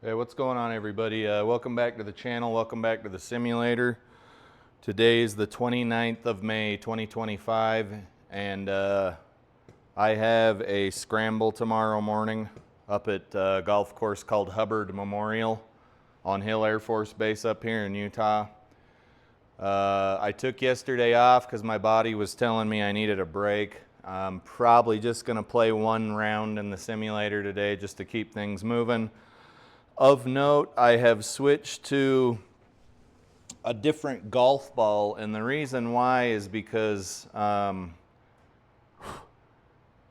Hey, what's going on, everybody? Welcome back to the channel. Welcome back to the simulator. Today is the 29th of May 2025, and I have a scramble tomorrow morning up at a golf course called Hubbard Memorial on Hill Air Force Base up here in Utah. I took yesterday off because my body was telling me I needed a break. I'm probably just going to play one round in the simulator today just to keep things moving. Of note, I have switched to a different golf ball, and the reason why is because I'm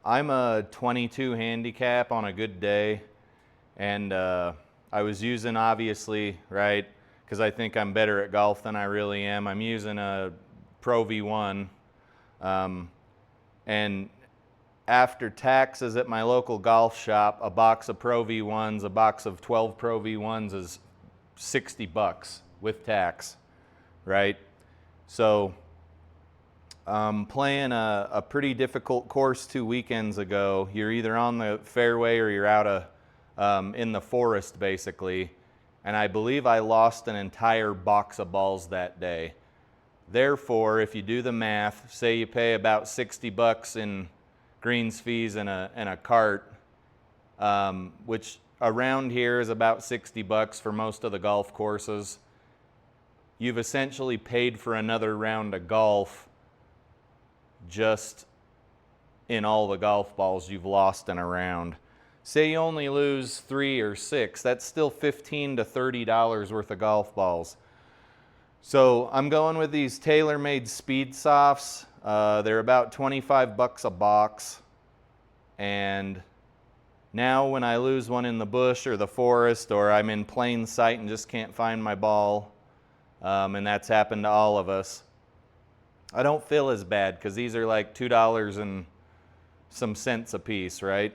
a 22 handicap on a good day, and I was using, obviously, right, because I think I'm better at golf than I really am. I'm using a Pro V1, and after taxes at my local golf shop, a box of Pro V1s, a box of 12 Pro V1s is $60 with tax, right? So playing a pretty difficult course 2 weekends ago. You're either on the fairway or you're out in the forest, basically. And I believe I lost an entire box of balls that day. Therefore, if you do the math, say you pay about $60 in greens fees and a cart, which around here is about $60 for most of the golf courses. You've essentially paid for another round of golf just in all the golf balls you've lost in a round. Say you only lose 3 or 6, that's still $15 to $30 worth of golf balls. So I'm going with these tailor-made Speed Softs. They're about $25 a box, and now when I lose one in the bush or the forest, or I'm in plain sight and just can't find my ball, and that's happened to all of us, I don't feel as bad because these are like $2 and some cents a piece, right?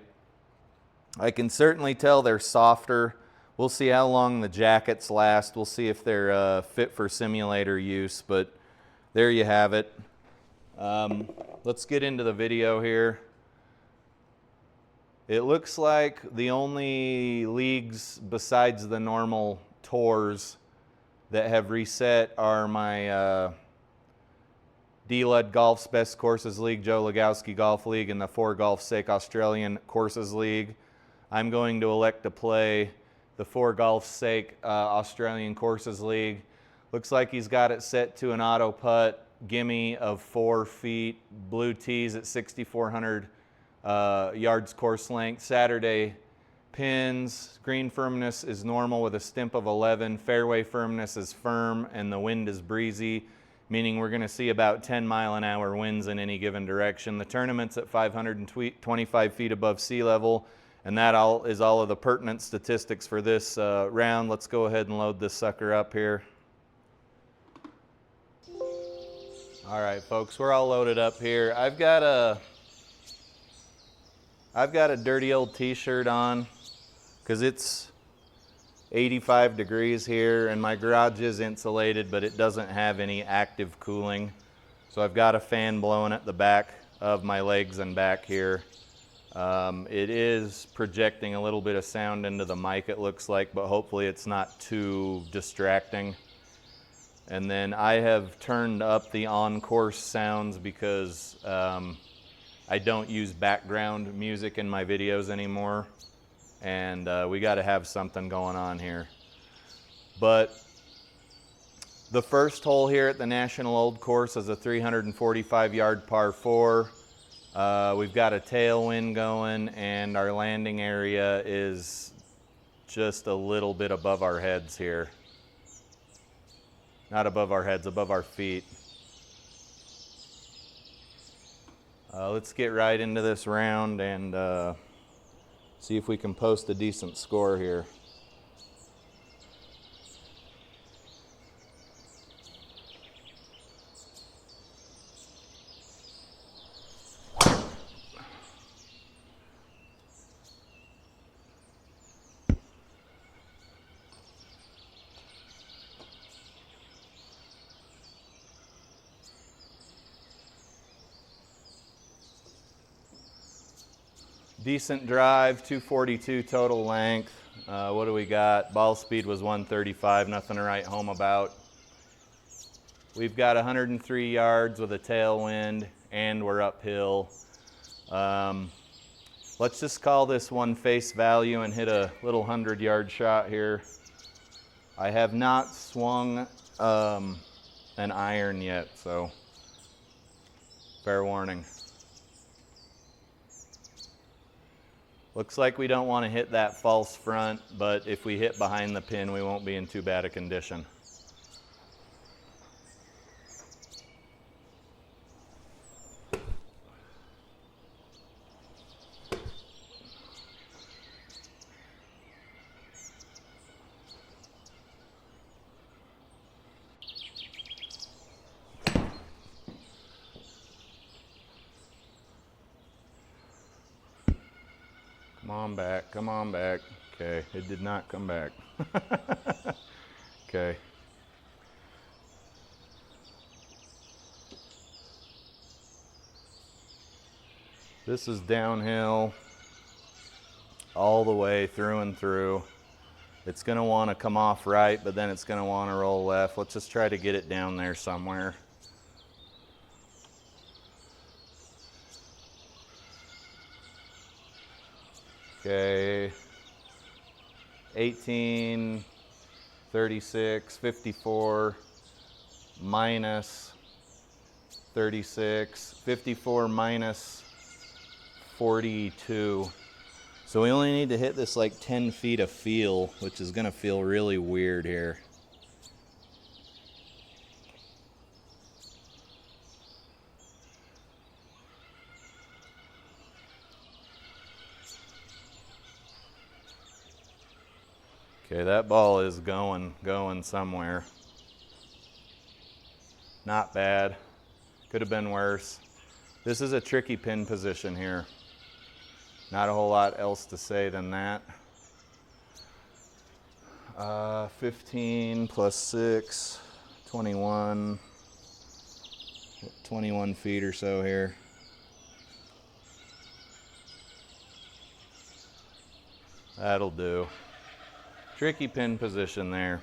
I can certainly tell they're softer. We'll see how long the jackets last. We'll see if they're fit for simulator use, but there you have it. Let's get into the video here. It looks like the only leagues besides the normal tours that have reset are my D-Lud Golf's Best Courses League, Joe Legowski Golf League, and the Fore Golf's Sake Australian Courses League. I'm going to elect to play the Fore Golf's Sake Australian Courses League. Looks like he's got it set to an auto putt gimme of 4 feet, blue tees at 6,400 yards course length. Saturday pins, green firmness is normal with a stimp of 11, fairway firmness is firm, and the wind is breezy, meaning we're going to see about 10-mile-an-hour winds in any given direction. The tournament's at 525 feet above sea level, and that is all of the pertinent statistics for this round. Let's go ahead and load this sucker up here. All right, folks, we're all loaded up here. I've got a dirty old t-shirt on because it's 85 degrees here, and my garage is insulated, but it doesn't have any active cooling. So I've got a fan blowing at the back of my legs and back here. It is projecting a little bit of sound into the mic, it looks like, but hopefully it's not too distracting. And then I have turned up the on-course sounds because I don't use background music in my videos anymore, and we got to have something going on here. But the first hole here at the National Old Course is a 345-yard par 4. We've got a tailwind going, and our landing area is just a little bit above our heads here. Not above our heads, above our feet. Let's get right into this round and see if we can post a decent score here. Decent drive, 242 total length. What do we got? Ball speed was 135, nothing to write home about. We've got 103 yards with a tailwind, and we're uphill. Let's just call this one face value and hit a little 100-yard shot here. I have not swung an iron yet, so fair warning. Looks like we don't want to hit that false front, but if we hit behind the pin, we won't be in too bad a condition. Come on back, come on back. Okay, it did not come back. Okay. This is downhill all the way through and through. It's going to want to come off right, but then it's going to want to roll left. Let's just try to get it down there somewhere. Okay, 18, 36, 54, minus 36, 54 minus 42. So we only need to hit this like 10 feet of feel, which is gonna feel really weird here. Okay, that ball is going somewhere. Not bad. Could have been worse. This is a tricky pin position here. Not a whole lot else to say than that. 15 plus 6, 21. 21 feet or so here. That'll do. Tricky pin position there.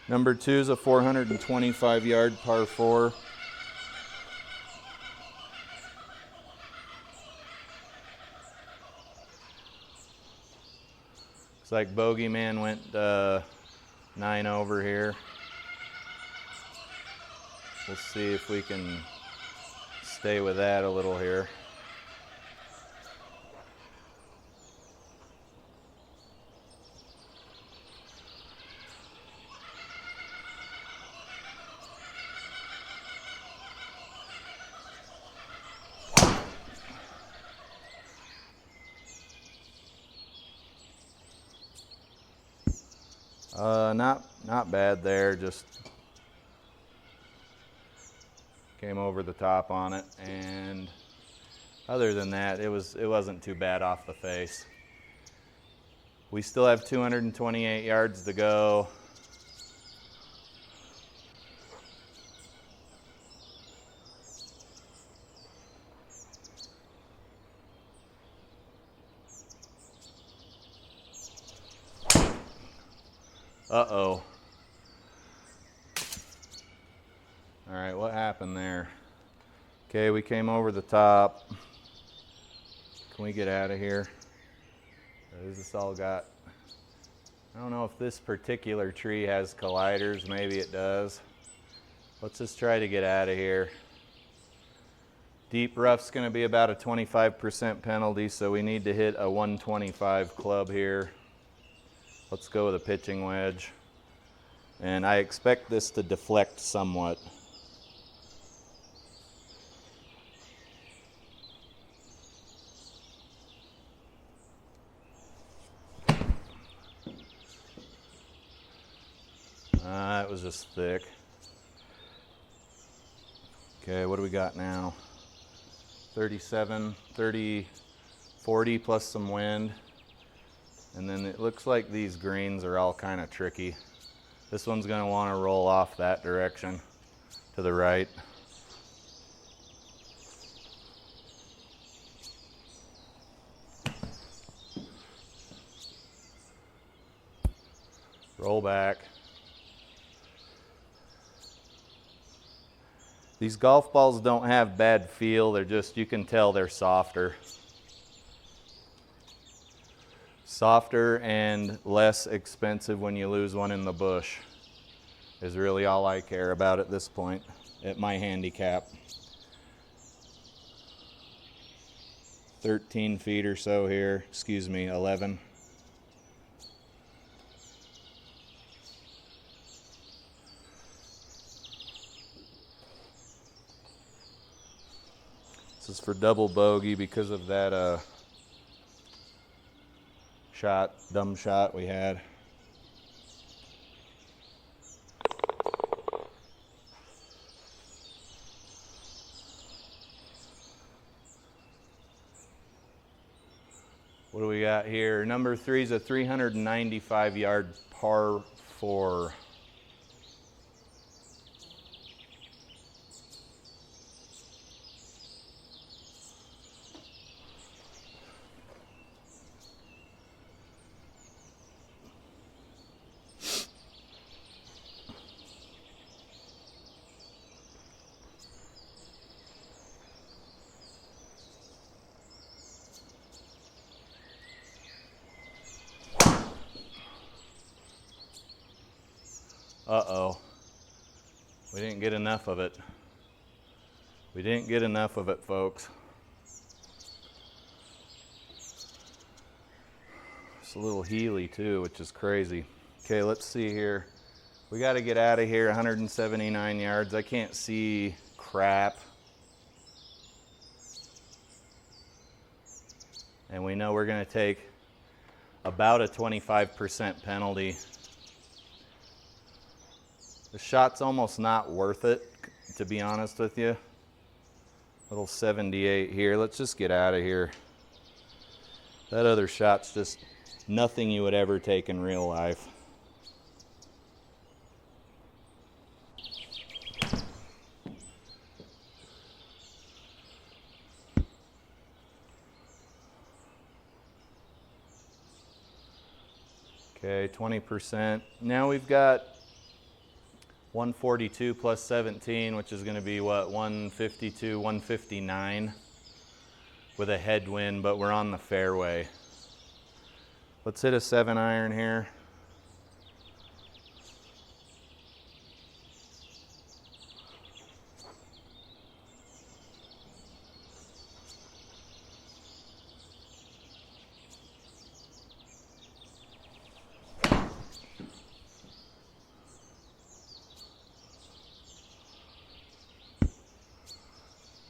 Number 2 is a 425-yard par 4. Looks like Bogeyman went 9 over here. We'll see if we can stay with that a little here. Not bad there, just came over the top on it, and other than that, it wasn't too bad off the face. We still have 228 yards to go. Uh-oh. All right, what happened there? Okay, we came over the top. Can we get out of here? Or is this all got... I don't know if this particular tree has colliders. Maybe it does. Let's just try to get out of here. Deep rough's going to be about a 25% penalty, so we need to hit a 125 club here. Let's go with a pitching wedge. And I expect this to deflect somewhat. It was just thick. Okay, what do we got now? 37, 30, 40 plus some wind. And then it looks like these greens are all kind of tricky. This one's going to want to roll off that direction to the right. Roll back. These golf balls don't have bad feel, they're just, you can tell they're softer. Softer and less expensive when you lose one in the bush is really all I care about at this point, at my handicap. 13 feet or so here, excuse me, 11. This is for double bogey because of that dumb shot we had. What do we got here? Number 3 is a 395 yard par 4. Uh-oh. We didn't get enough of it. We didn't get enough of it, folks. It's a little heely too, which is crazy. Okay, let's see here. We got to get out of here, 179 yards. I can't see crap. And we know we're going to take about a 25% penalty. The shot's almost not worth it, to be honest with you. Little 78 here. Let's just get out of here. That other shot's just nothing you would ever take in real life. Okay, 20%. Now we've got 142 plus 17, which is going to be what, 152, 159 with a headwind, but we're on the fairway. Let's hit a 7-iron here.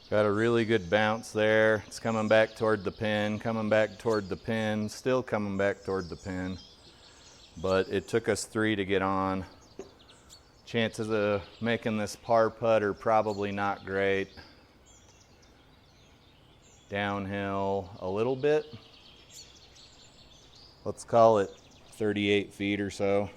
Got a really good bounce there. It's coming back toward the pin, coming back toward the pin, still coming back toward the pin. But it took us 3 to get on. Chances of making this par putt are probably not great. Downhill a little bit. Let's call it 38 feet or so.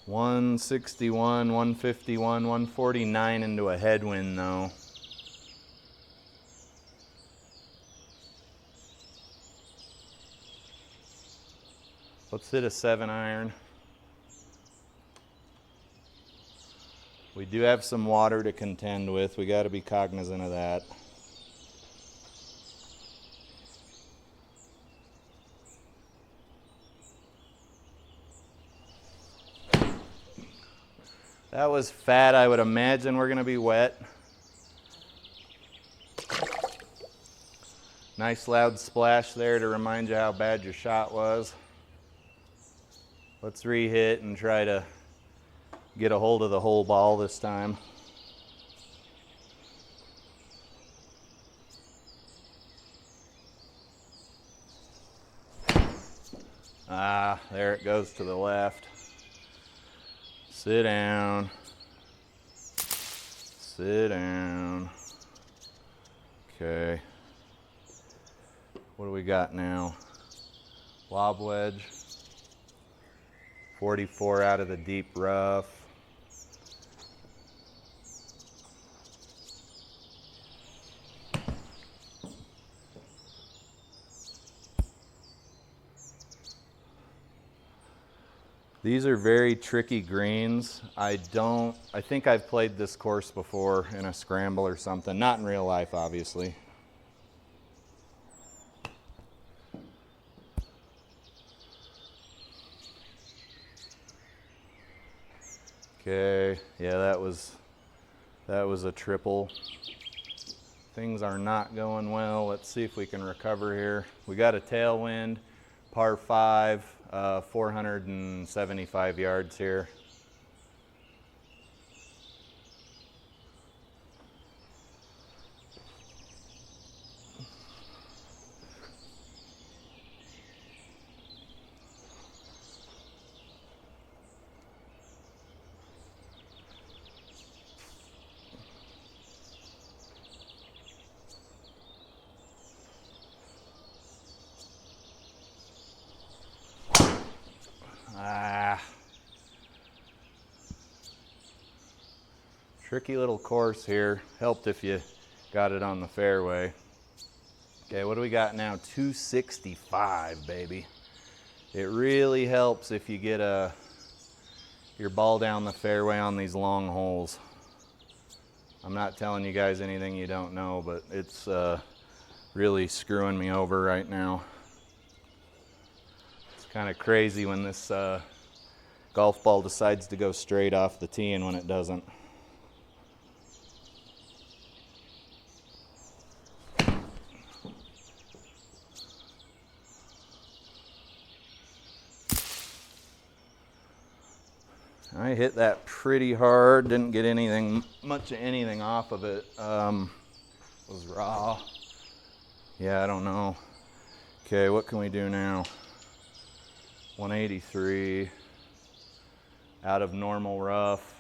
$161, $151, $149 into a headwind though. Let's hit a 7-iron. We do have some water to contend with. We got to be cognizant of that. That was fat. I would imagine we're going to be wet. Nice loud splash there to remind you how bad your shot was. Let's re-hit and try to get a hold of the whole ball this time. Ah, there it goes to the left. Sit down. Sit down. Okay. What do we got now? Lob wedge. 44 out of the deep rough. These are very tricky greens. I think I've played this course before in a scramble or something. Not in real life, obviously. Okay, yeah, that was a triple. Things are not going well. Let's see if we can recover here. We got a tailwind, par 5, 475 yards here. Tricky little course here. Helped if you got it on the fairway. Okay, what do we got now? 265, baby. It really helps if you get your ball down the fairway on these long holes. I'm not telling you guys anything you don't know, but it's really screwing me over right now. It's kind of crazy when this golf ball decides to go straight off the tee and when it doesn't. I hit that pretty hard, didn't get much of anything off of it. It was raw. Yeah, I don't know. Okay, what can we do now? 183 out of normal rough.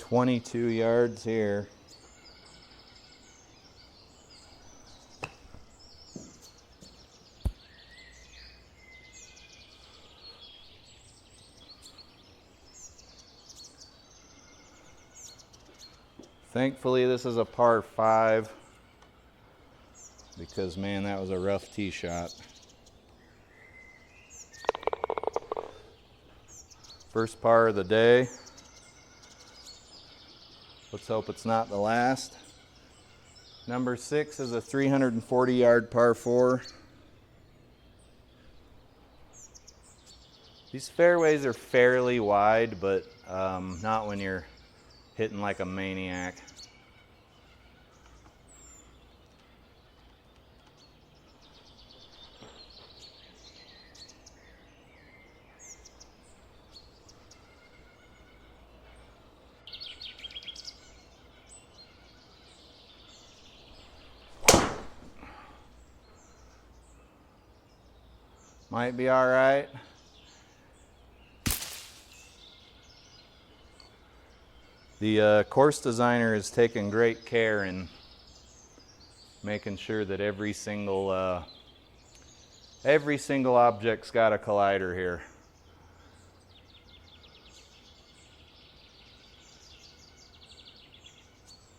$22 yards here. Thankfully, this is a par 5 because, man, that was a rough tee shot. First par of the day. Let's hope it's not the last. Number 6 is a 340-yard par 4. These fairways are fairly wide, but not when you're hitting like a maniac. Might be all right. The course designer is taking great care in making sure that every single object's got a collider here.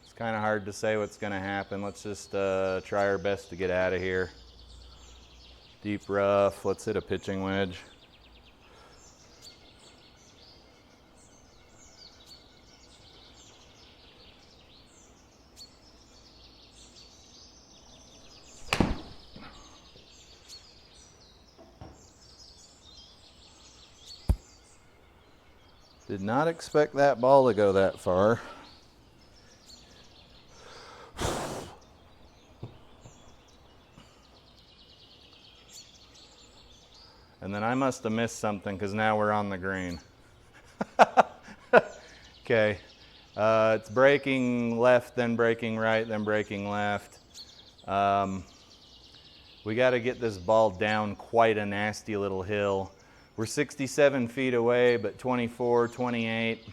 It's kind of hard to say what's going to happen. Let's just try our best to get out of here. Deep rough, let's hit a pitching wedge. Did not expect that ball to go that far. And then I must have missed something because now we're on the green. Okay, it's braking left, then braking right, then braking left. We got to get this ball down quite a nasty little hill. We're 67 feet away, but 24, 28,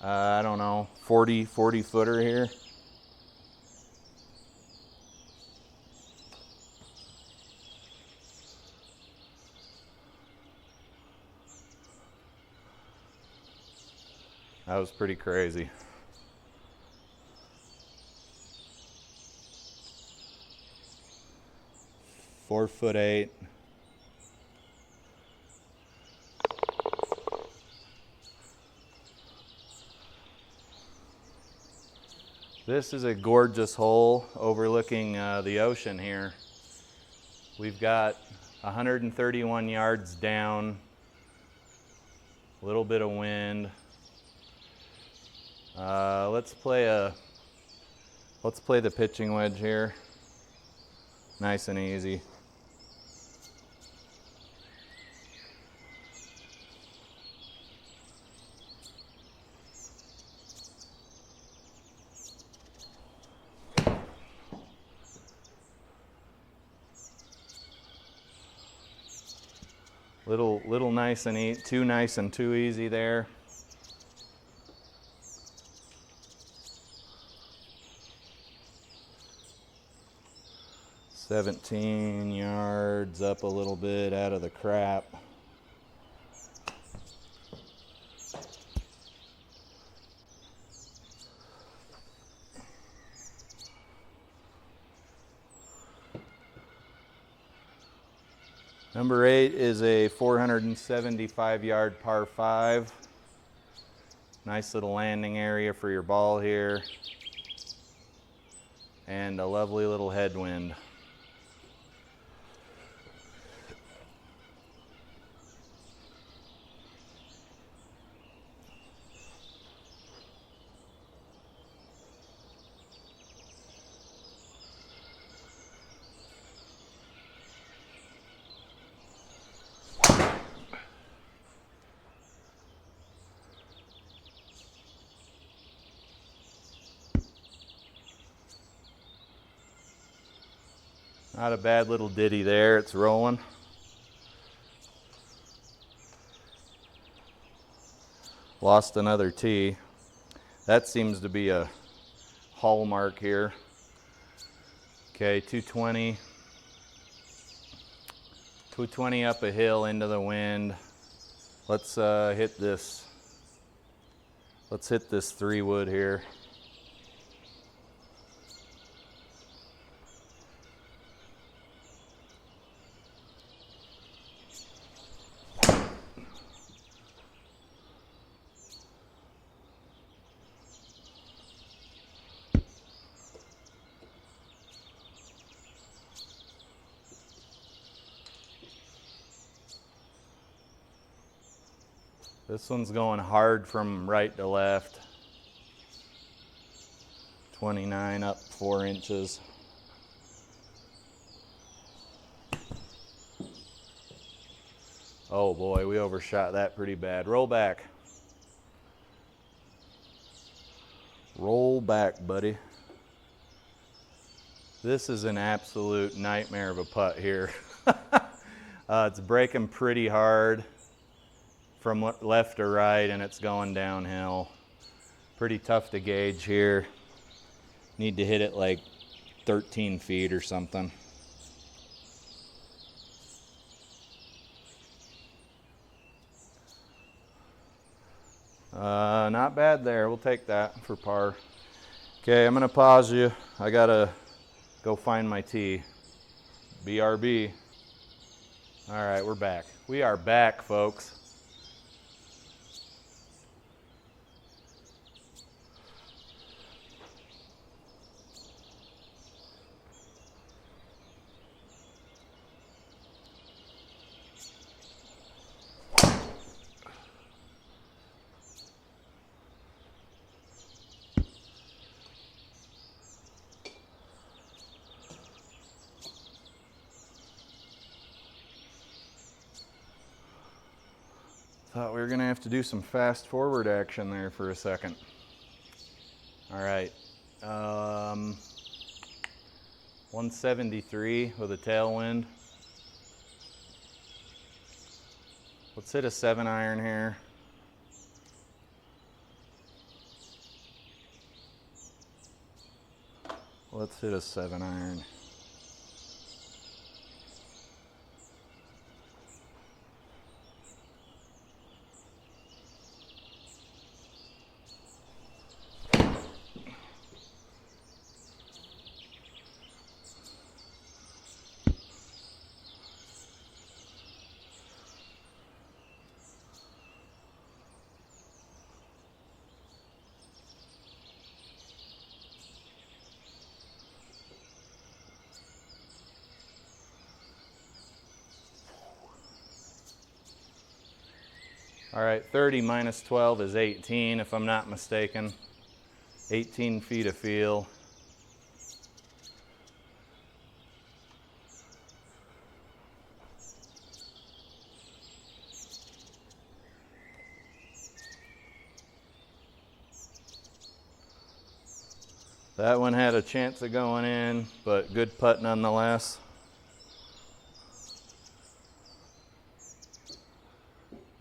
I don't know, 40 footer here. That was pretty crazy. $4'8". This is a gorgeous hole overlooking the ocean here. We've got 131 yards down, a little bit of wind. Let's play the pitching wedge here. Nice and easy. Little nice and easy, too nice and too easy there. $17 yards up a little bit out of the crap. Number 8 is a 475-yard par 5. Nice little landing area for your ball here. And a lovely little headwind. Not a bad little ditty there, it's rolling. Lost another tee. That seems to be a hallmark here. Okay, 220. 220 up a hill into the wind. Let's hit this. Let's hit this 3-wood here. This one's going hard from right to left. 29 up 4 inches. Oh boy, we overshot that pretty bad. Roll back. Roll back, buddy. This is an absolute nightmare of a putt here. It's breaking pretty hard from left to right, and it's going downhill. Pretty tough to gauge here. Need to hit it like 13 feet or something. Not bad there. We'll take that for par. Okay, I'm gonna pause you. I gotta go find my tee. BRB. All right, we're back. We are back, folks. Thought we were gonna have to do some fast forward action there for a second. All right, 173 with a tailwind. Let's hit a 7-iron here. Let's hit a 7-iron. All right, 30 minus 12 is 18, if I'm not mistaken. 18 feet of feel. That one had a chance of going in, but good putt nonetheless.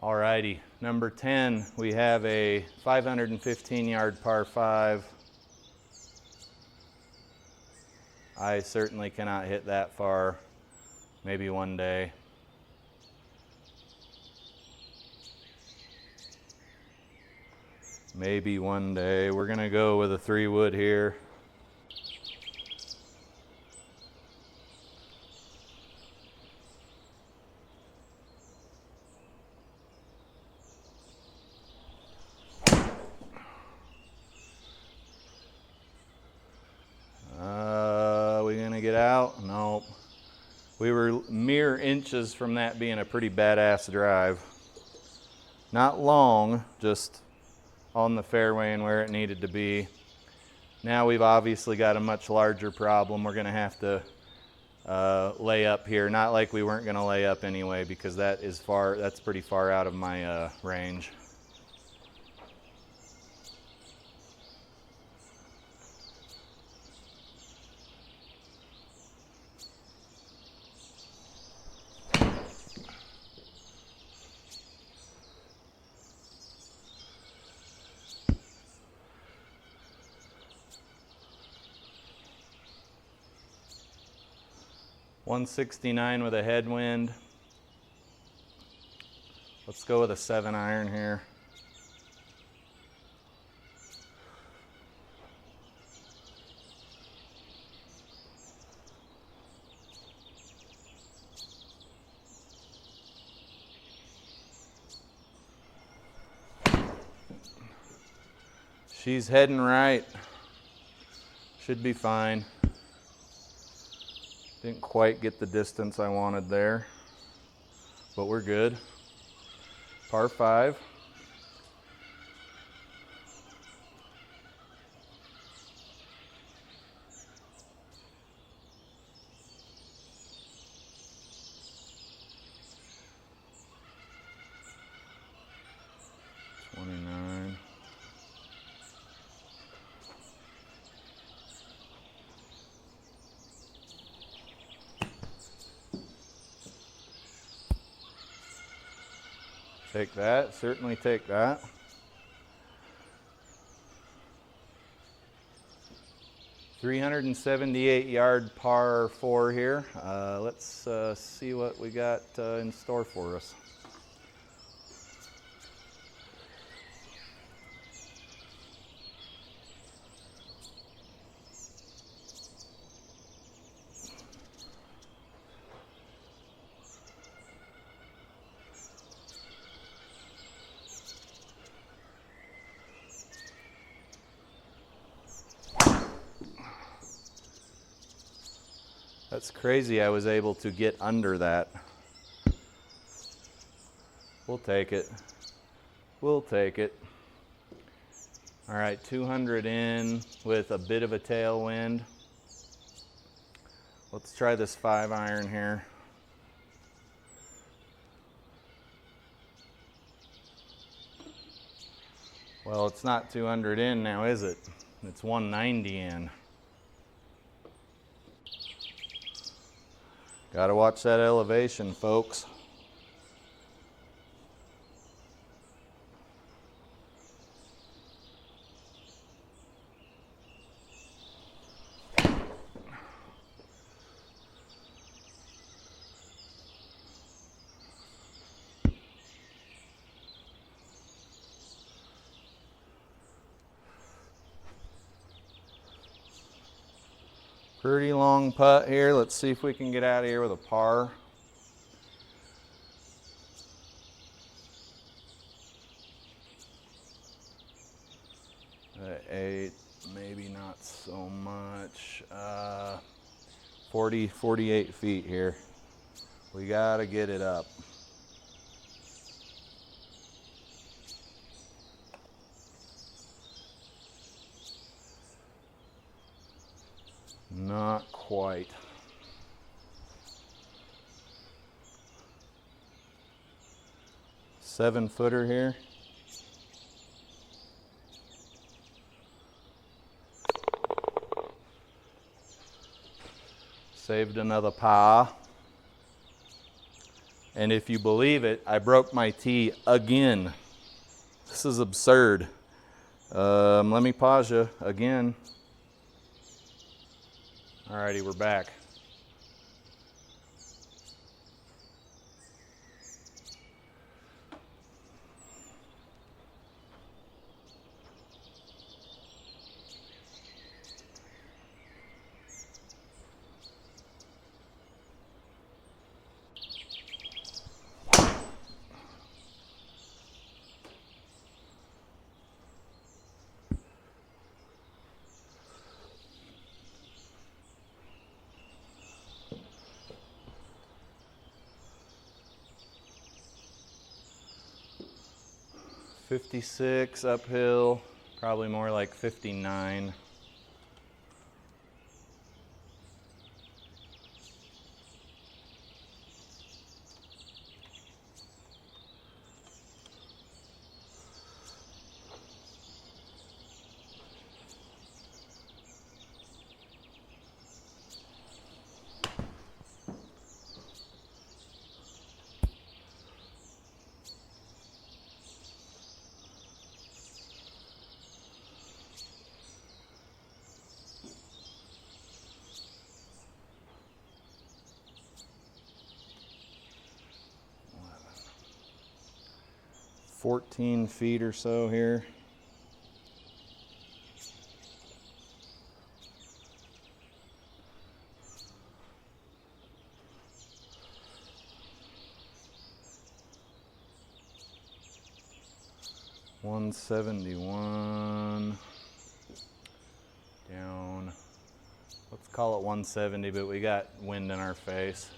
Alrighty, number 10, we have a 515-yard par 5. I certainly cannot hit that far, maybe one day. Maybe one day. We're gonna go with a 3-wood here. We gonna get out? Nope. We were mere inches from that being a pretty badass drive. Not long, just on the fairway and where it needed to be. Now we've obviously got a much larger problem. We're gonna have to lay up here. Not like we weren't gonna lay up anyway, because that's pretty far out of my range. .169 with a headwind. Let's go with a 7-iron here. She's heading right. Should be fine. Didn't quite get the distance I wanted there, but we're good. Par 5. Take that, certainly take that. .378-yard par 4 here. Let's see what we got in store for us. That's crazy I was able to get under that. We'll take it. We'll take it. All right, 200 in with a bit of a tailwind. Let's try this 5-iron here. Well, it's not 200 in now, is it? It's 190 in. Gotta watch that elevation, folks. Pretty long putt here. Let's see if we can get out of here with a par. At 8, maybe not so much. 48 feet here. We gotta get it up. Not quite. Seven-footer here. Saved another par. And if you believe it, I broke my tee again. This is absurd. Let me pause you again. Alrighty, we're back. .56 uphill, probably more like 59. .14 feet or so here. .171 down. Let's call it 170, but we got wind in our face.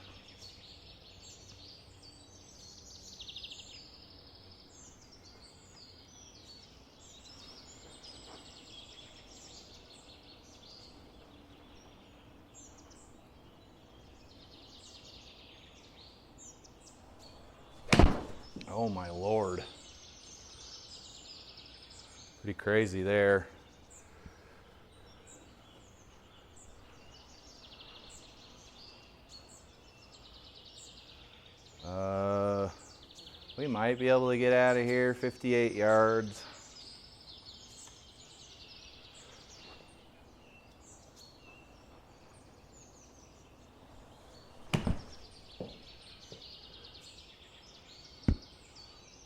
Oh my Lord. Pretty crazy there. We might be able to get out of here, 58 yards.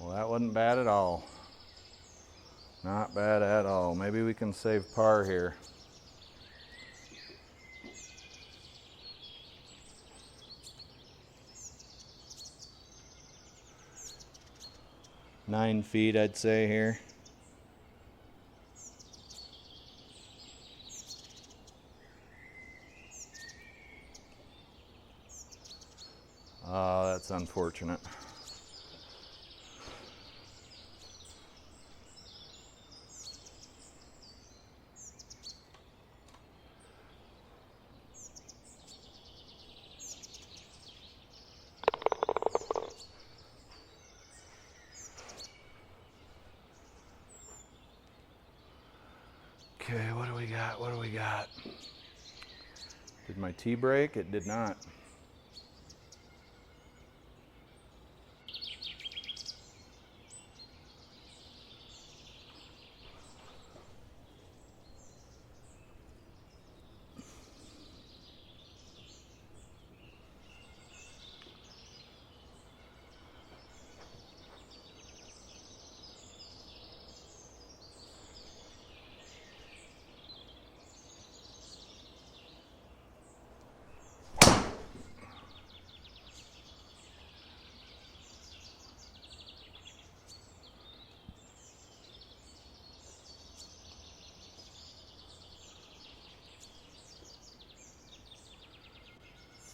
Well, that wasn't bad at all. Not bad at all. Maybe we can save par here. Nine feet, I'd say here. Oh, that's unfortunate. got? What do we got? Did my tee break? It did not.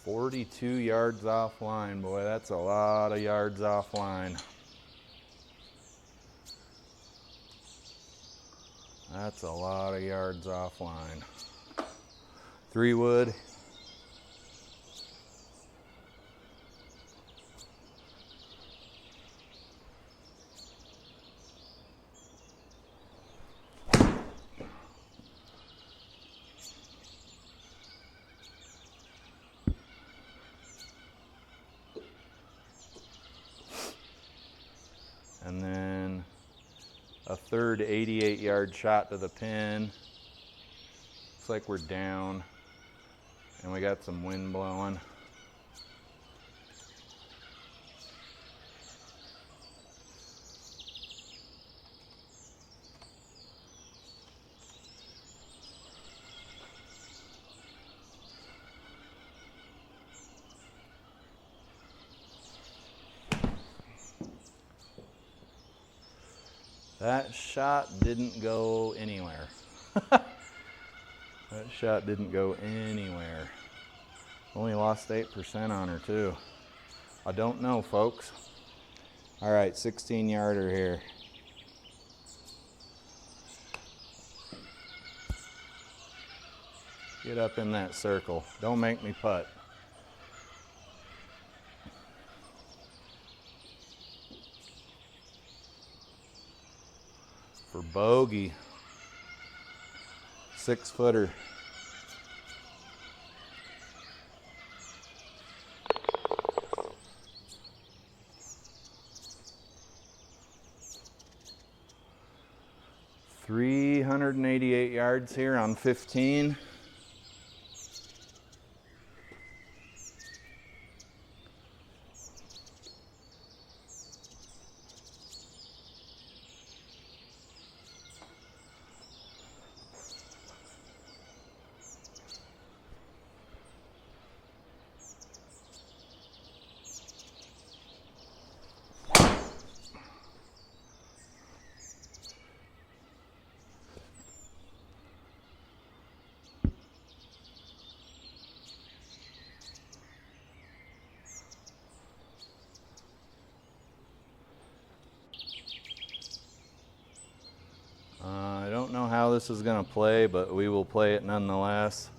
"42 yards offline, boy, that's a lot of yards offline. That's a lot of yards offline. 3 wood. And then a third 88-yard shot to the pin. Looks like we're down, and we got some wind blowing. That shot didn't go anywhere. That shot didn't go anywhere. Only lost 8% on her too. I don't know, folks. All right, 16-yarder here. Get up in that circle. Don't make me putt. For bogey. 6-footer. $388 yards here on 15. I don't know how this is going to play, but we will play it nonetheless.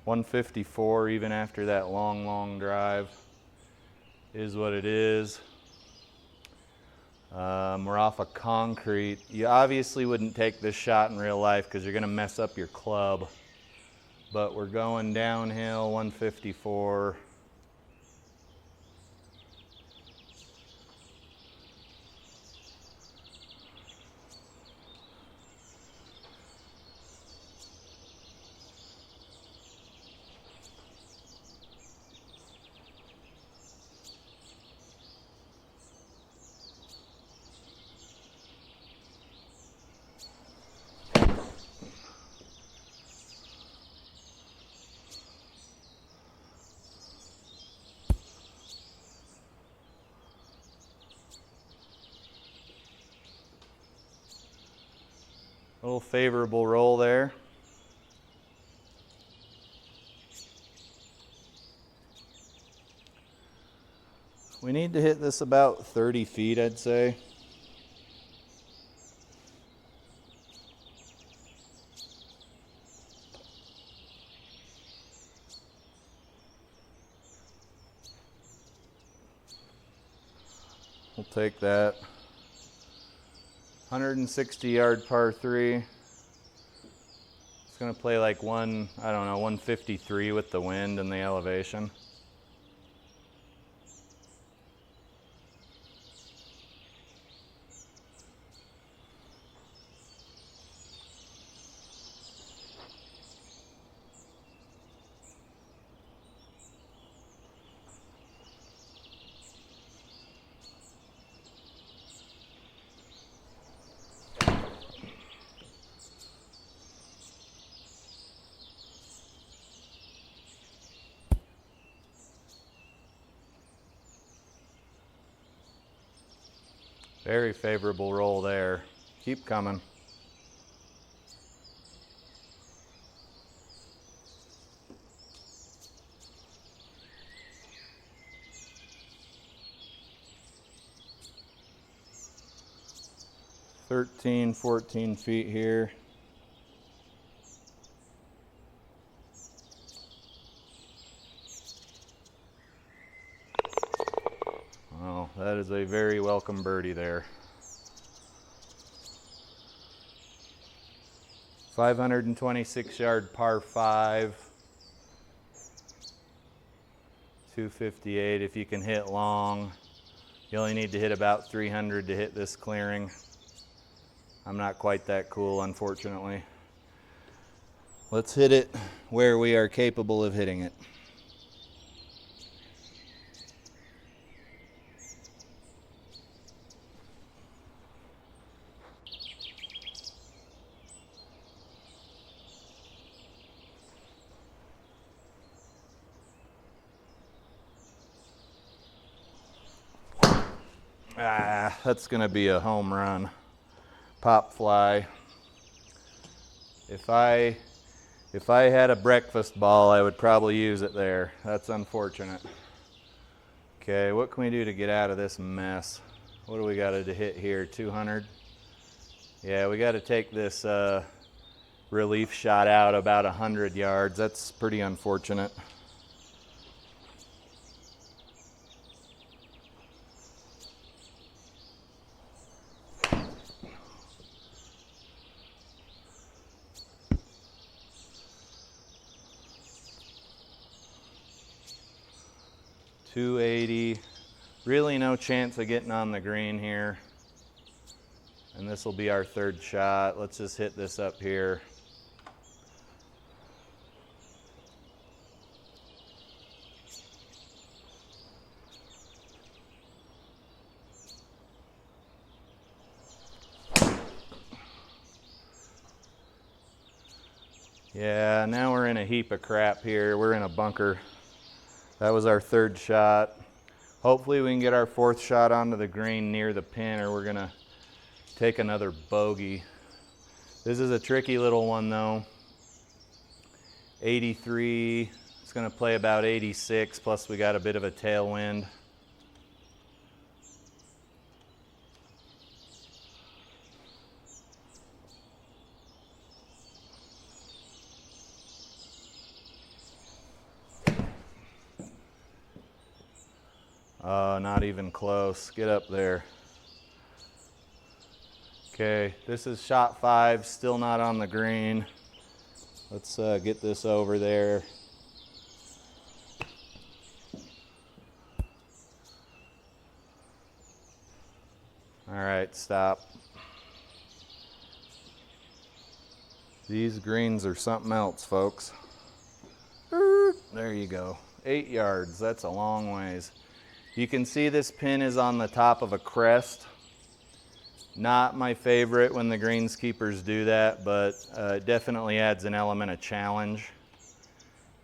154 even after that long drive is what it is. We're off of concrete. You obviously wouldn't take this shot in real life because you're going to mess up your club. But we're going downhill, 154. A little favorable roll there. We need to hit this about 30 feet, I'd say. We'll take that. 160-yard par 3. It's gonna play like I don't know, 153 with the wind and the elevation. Very favorable roll there. Keep coming. (13, 14 feet here. Oh, that is a very welcome birdie there. 526 yard par 5. 258 if you can hit long. You only need to hit about 300 to hit this clearing. I'm not quite that cool, unfortunately. Let's hit it where we are capable of hitting it. Ah, that's gonna be a home run. Pop fly. If I had a breakfast ball, I would probably use it there. That's unfortunate. Okay, what can we do to get out of this mess? What do we got to hit here? 200? Yeah, we got to take this relief shot out about 100 yards. That's pretty unfortunate. .280, really no chance of getting on the green here. And this will be our third shot. Let's just hit this up here. Yeah, now we're in a heap of crap here. We're in a bunker. That was our third shot. Hopefully we can get our fourth shot onto the green near the pin, or we're gonna take another bogey. This is a tricky little one though. 83, it's gonna play about 86, plus we got a bit of a tailwind. Not even close. Get up there. Okay, this is shot 5, still not on the green. Let's get this over there. All right, stop. These greens are something else, folks. There you go. 8 yards, that's a long ways. You can see this pin is on the top of a crest. Not my favorite when the greenskeepers do that, but it definitely adds an element of challenge.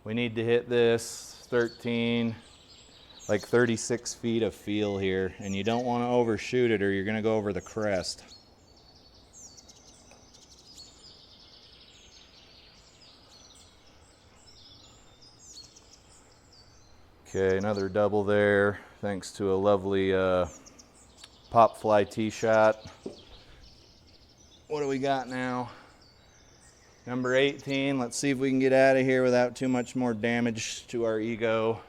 We need to hit this 13, like 36 feet of feel here, and you don't want to overshoot it or you're going to go over the crest. Okay, another double there, thanks to a lovely pop fly tee shot. What do we got now? Number 18, let's see if we can get out of here without too much more damage to our ego.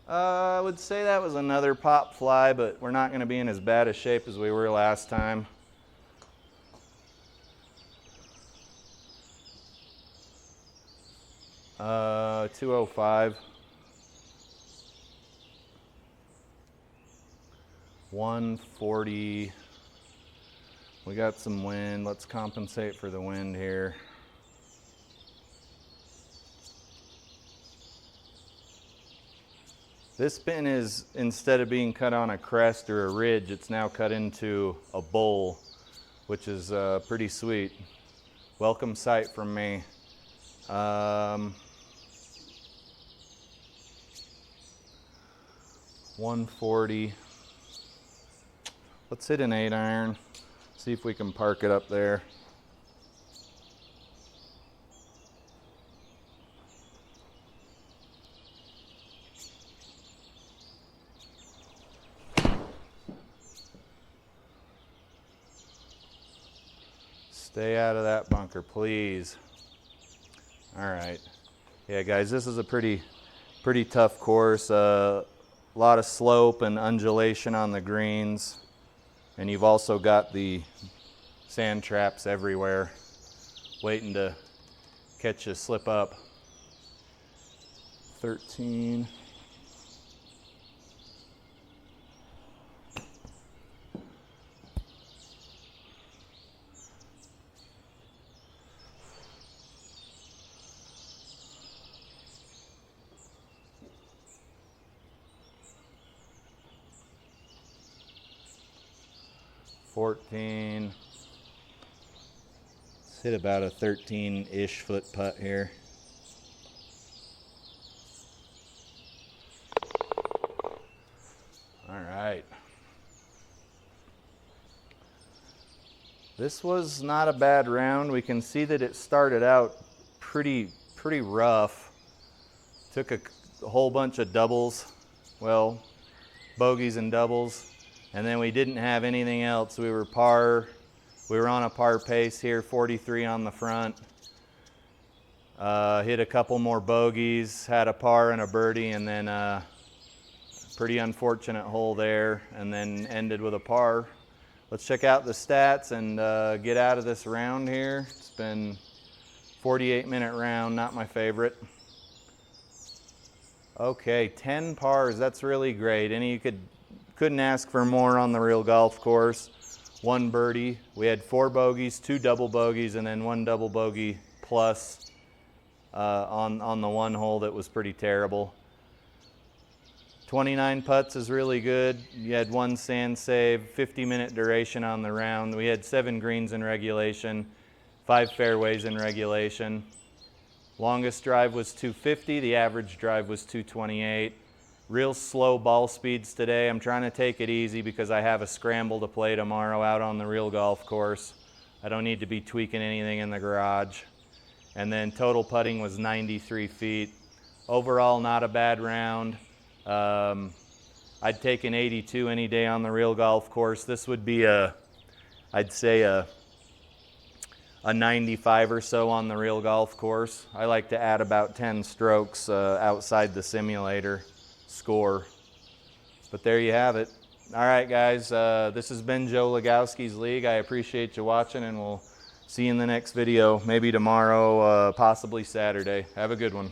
I would say that was another pop fly, but we're not going to be in as bad a shape as we were last time. Uh, 205. 140. We got some wind. Let's compensate for the wind here. This pin is, instead of being cut on a crest or a ridge, it's now cut into a bowl, which is pretty sweet. Welcome sight from me. 140. Let's hit an 8-iron. See if we can park it up there. Stay out of that bunker, please. All right. Yeah, guys, this is a pretty tough course. A lot of slope and undulation on the greens. And you've also got the sand traps everywhere, waiting to catch you slip up. 13. Let's hit about a 13-ish foot putt here. All right. This was not a bad round. We can see that it started out pretty rough. Took a whole bunch of doubles, well, bogeys and doubles. And then we didn't have anything else. We were on a par pace here, 43 on the front. Hit a couple more bogeys, had a par and a birdie, and then pretty unfortunate hole there, and then ended with a par. Let's check out the stats and get out of this round here. It's been 48-minute round, not my favorite. Okay, 10 pars, that's really great. And you couldn't ask for more on the real golf course. 1 birdie. We had 4 bogeys, 2 double bogeys, and then 1 double bogey plus on the one hole that was pretty terrible. 29 putts is really good. You had 1 sand save, 50-minute duration on the round. We had 7 greens in regulation, 5 fairways in regulation. Longest drive was 250. The average drive was 228. Real slow ball speeds today. I'm trying to take it easy because I have a scramble to play tomorrow out on the real golf course. I don't need to be tweaking anything in the garage. And then total putting was 93 feet. Overall, not a bad round. I'd take an 82 any day on the real golf course. This would be I'd say a 95 or so on the real golf course. I like to add about 10 strokes outside the simulator score. But there you have it. All right, guys, this has been Joe Legowski's League. I appreciate you watching, and we'll see you in the next video, maybe tomorrow, possibly Saturday. Have a good one.